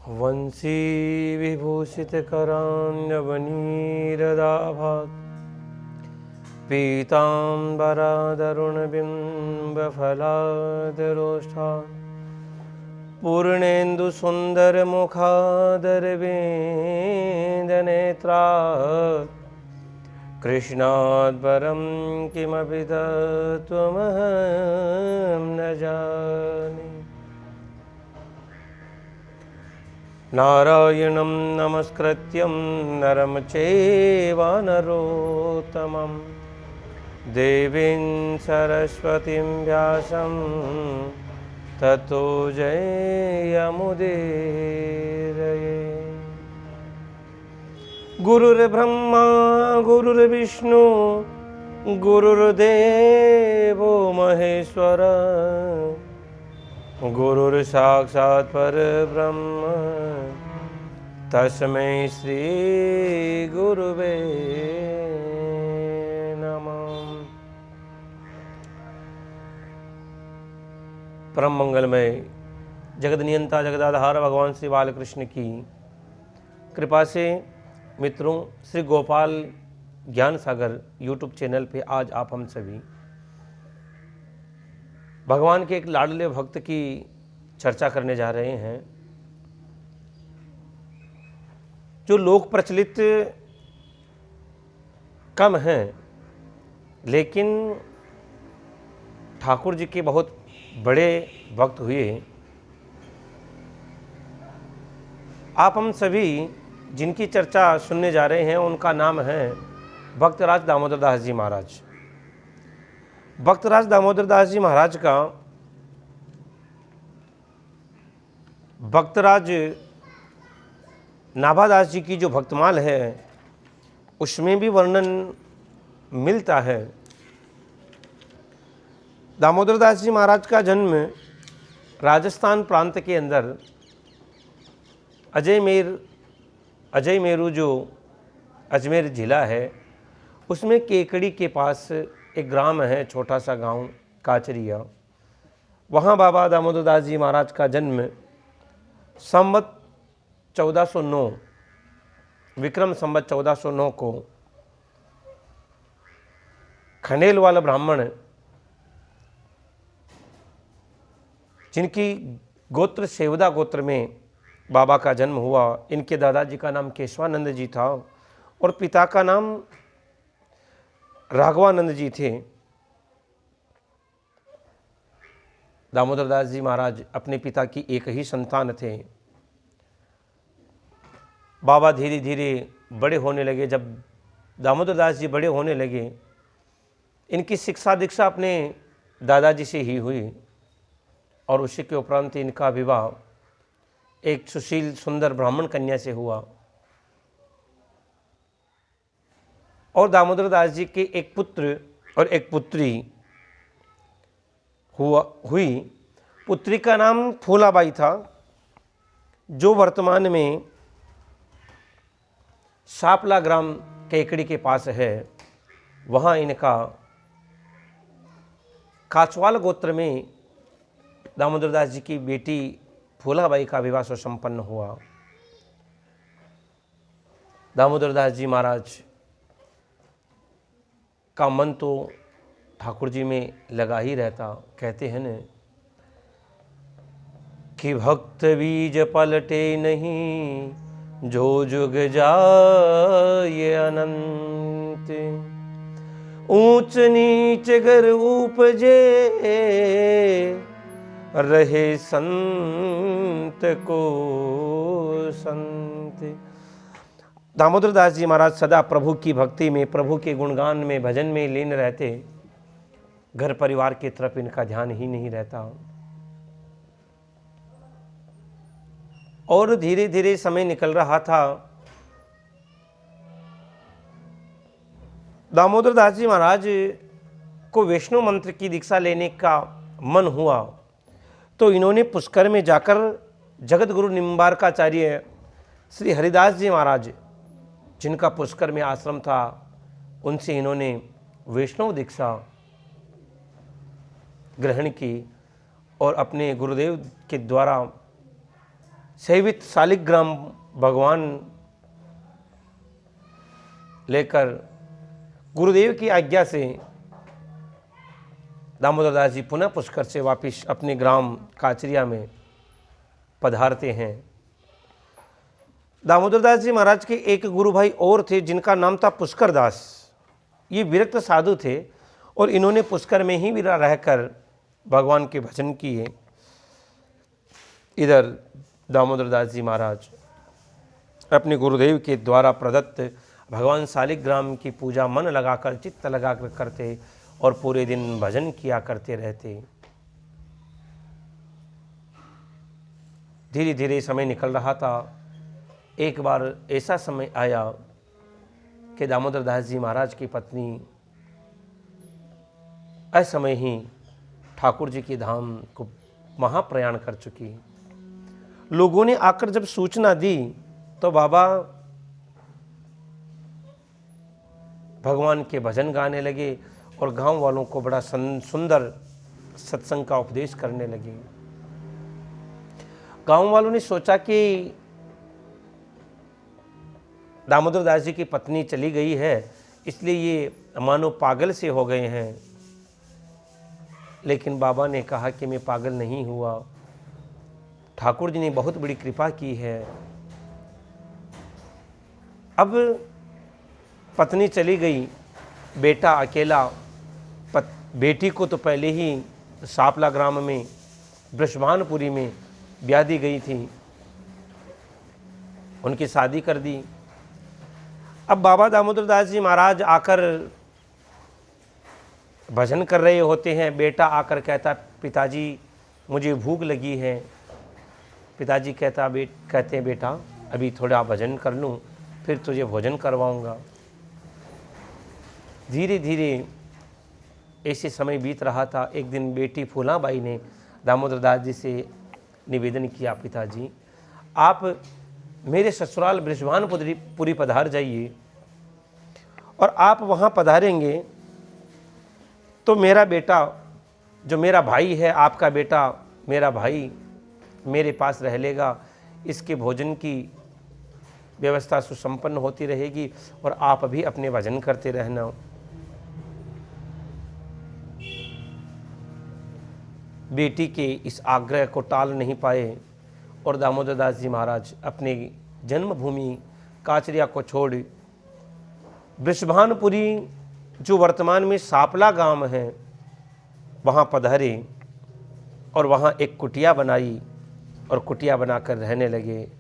वंशी विभूषितकरान्यवनीरदाभात् पीताम्बरादरुणबिम्बफलादरोष्ठात् पूर्णेन्दुसुन्दरमुखादरविन्दनेत्रात् कृष्णात् परं किमपि तत्त्वमहं न जाने। नारायणं नमस्कृत्यं नरं चैव नरोत्तमं देवीं सरस्वतीं व्यासं ततो जयमुदीरये। गुरुर्ब्रह्मा गुरुर्विष्णु गुरुर्देवो महेश्वर गुरुर्साक्षात् परब्रह्म तस्मै श्री गुरुवे नमः। परम मंगलमय जगत नियंता जगदाधार भगवान श्री बालकृष्ण की कृपा से मित्रों, श्री गोपाल ज्ञान सागर यूट्यूब चैनल पे आज आप हम सभी भगवान के एक लाडले भक्त की चर्चा करने जा रहे हैं, जो लोक प्रचलित कम हैं लेकिन ठाकुर जी के बहुत बड़े भक्त हुए। आप हम सभी जिनकी चर्चा सुनने जा रहे हैं उनका नाम है भक्तराज दामोदर दास जी महाराज। भक्तराज दामोदर दास जी महाराज का भक्तराज नाभादास जी की जो भक्तमाल है उसमें भी वर्णन मिलता है। दामोदर दास जी महाराज का जन्म राजस्थान प्रांत के अंदर अजय मेरू जो अजमेर जिला है उसमें केकड़ी के पास एक ग्राम है, छोटा सा गांव काचरिया। वहाँ बाबा दामोदर दास जी महाराज का जन्म संवत 1409 विक्रम संवत 1409 को खनेल वाला ब्राह्मण जिनकी गोत्र सेवदा गोत्र में बाबा का जन्म हुआ। इनके दादाजी का नाम केशवानंद जी था और पिता का नाम राघवानंद जी थे। दामोदर दास जी महाराज अपने पिता की एक ही संतान थे। बाबा धीरे धीरे बड़े होने लगे। जब दामोदर दास जी बड़े होने लगे, इनकी शिक्षा दीक्षा अपने दादाजी से ही हुई और उसी के उपरांत इनका विवाह एक सुशील सुंदर ब्राह्मण कन्या से हुआ और दामोदर दास जी के एक पुत्र और एक पुत्री हुई। पुत्री का नाम फूलाबाई था, जो वर्तमान में सापला ग्राम केकड़ी के पास है। वहाँ इनका काचवाल गोत्र में दामोदर दास जी की बेटी फूलाबाई का विवाह सुसंपन्न हुआ। दामोदर दास जी महाराज का मन तो ठाकुर जी में लगा ही रहता। कहते हैं न कि भक्त बीज पलटे नहीं जो जुग जाए अनंत, ऊंच नीच गर उपजे रहे संत को संत। दामोदर दास जी महाराज सदा प्रभु की भक्ति में, प्रभु के गुणगान में, भजन में लीन रहते। घर परिवार की तरफ इनका ध्यान ही नहीं रहता। और धीरे धीरे समय निकल रहा था। दामोदर दास जी महाराज को वैष्णव मंत्र की दीक्षा लेने का मन हुआ तो इन्होंने पुष्कर में जाकर जगत गुरु निम्बारकाचार्य श्री हरिदास जी महाराज, जिनका पुष्कर में आश्रम था, उनसे इन्होंने वैष्णव दीक्षा ग्रहण की और अपने गुरुदेव के द्वारा सेवित शालिग्राम भगवान लेकर गुरुदेव की आज्ञा से दामोदर दास जी पुनः पुष्कर से वापिस अपने ग्राम काचरिया में पधारते हैं। दामोदर दास जी महाराज के एक गुरु भाई और थे जिनका नाम था पुष्कर दास। ये विरक्त साधु थे और इन्होंने पुष्कर में ही विरा रहकर भगवान के भजन किए। इधर दामोदर दास जी महाराज अपने गुरुदेव के द्वारा प्रदत्त भगवान शालिग्राम की पूजा मन लगाकर चित्त लगाकर करते और पूरे दिन भजन किया करते रहते। धीरे धीरे समय निकल रहा था। एक बार ऐसा समय आया कि दामोदर दास जी महाराज की पत्नी असमय ही ठाकुर जी की धाम को महाप्रयाण कर चुकी। लोगों ने आकर जब सूचना दी तो बाबा भगवान के भजन गाने लगे और गांव वालों को बड़ा सुंदर सत्संग का उपदेश करने लगे। गांव वालों ने सोचा कि दामोदर दास जी की पत्नी चली गई है, इसलिए ये मानो पागल से हो गए हैं। लेकिन बाबा ने कहा कि मैं पागल नहीं हुआ, ठाकुर जी ने बहुत बड़ी कृपा की है। अब पत्नी चली गई, बेटा अकेला। बेटी को तो पहले ही सापला ग्राम में बृषभानपुरी में ब्याह दी गई थी, उनकी शादी कर दी। अब बाबा दामोदर दास जी महाराज आकर भजन कर रहे होते हैं। बेटा आकर कहता, पिताजी मुझे भूख लगी है। पिताजी कहते हैं बेटा अभी थोड़ा भजन कर लूँ फिर तुझे भोजन करवाऊँगा। धीरे धीरे ऐसे समय बीत रहा था। एक दिन बेटी फूलाबाई ने दामोदर दास जी से निवेदन किया, पिताजी आप मेरे ससुराल बृषभानपुरी पधार जाइए और आप वहाँ पधारेंगे तो मेरा बेटा जो मेरा भाई है, आपका बेटा मेरा भाई मेरे पास रह लेगा। इसके भोजन की व्यवस्था सुसंपन्न होती रहेगी और आप भी अपने भजन करते रहना। बेटी के इस आग्रह को टाल नहीं पाए और दामोदर दास जी महाराज अपने जन्मभूमि काचरिया को छोड़ बृषभानपुरी जो वर्तमान में सापला गांव है वहाँ पधारे और वहाँ एक कुटिया बनाई और कुटिया बनाकर रहने लगे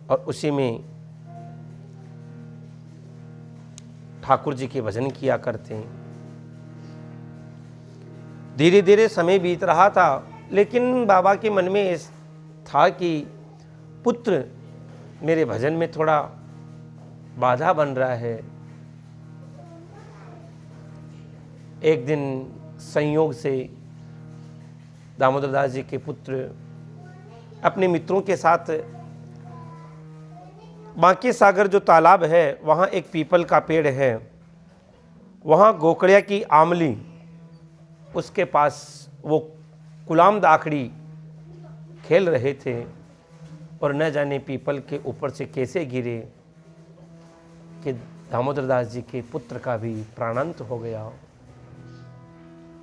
और उसी में ठाकुर जी के भजन किया करते। धीरे धीरे समय बीत रहा था, लेकिन बाबा के मन में था कि पुत्र मेरे भजन में थोड़ा बाधा बन रहा है। एक दिन संयोग से दामोदर दास जी के पुत्र अपने मित्रों के साथ बांके सागर जो तालाब है वहाँ एक पीपल का पेड़ है, वहाँ गोकड़िया की आमली उसके पास वो गुलाम दाखड़ी खेल रहे थे और न जाने पीपल के ऊपर से कैसे गिरे कि दामोदर दास जी के पुत्र का भी प्राणांत हो गया।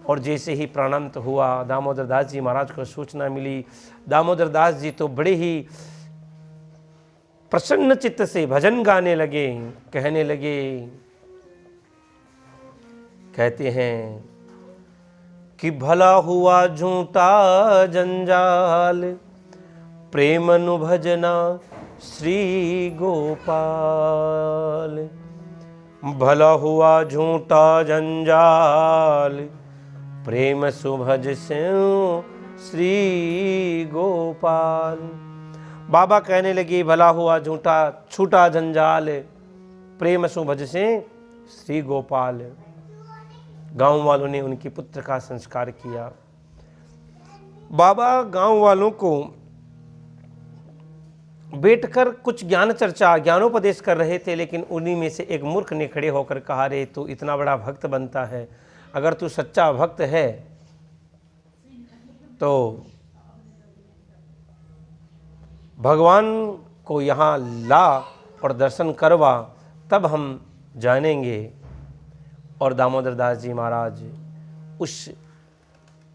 और जैसे ही प्राणांत हुआ दामोदर दास जी महाराज को सूचना मिली। दामोदर दास जी तो बड़े ही प्रसन्न चित्त से भजन गाने लगे, कहने लगे, कहते हैं कि भला हुआ झूठा जंजाल प्रेम नु भजना श्री गोपाल। भला हुआ झूठा जंजाल प्रेम सुभज से श्री गोपाल। बाबा कहने लगे भला हुआ झूठा छूटा जंजाल प्रेम सुभज से श्री गोपाल। गांव वालों ने उनके पुत्र का संस्कार किया। बाबा गांव वालों को बैठकर कुछ ज्ञान चर्चा ज्ञानोपदेश कर रहे थे, लेकिन उन्हीं में से एक मूर्ख ने खड़े होकर कहा, रे तू इतना बड़ा भक्त बनता है, अगर तू सच्चा भक्त है तो भगवान को यहाँ ला और दर्शन करवा, तब हम जानेंगे। और दामोदर दास जी महाराज उस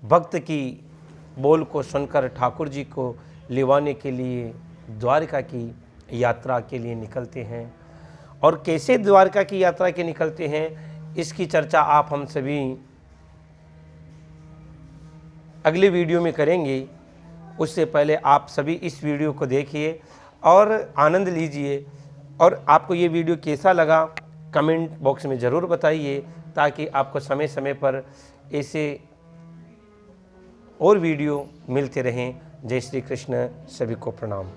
भक्त की बोल को सुनकर ठाकुर जी को लिवाने के लिए द्वारका की यात्रा के लिए निकलते हैं। और कैसे द्वारका की यात्रा के निकलते हैं, इसकी चर्चा आप हम सभी अगले वीडियो में करेंगे। उससे पहले आप सभी इस वीडियो को देखिए और आनंद लीजिए। और आपको ये वीडियो कैसा लगा कमेंट बॉक्स में ज़रूर बताइए, ताकि आपको समय समय पर ऐसे और वीडियो मिलते रहें। जय श्री कृष्ण, सभी को प्रणाम।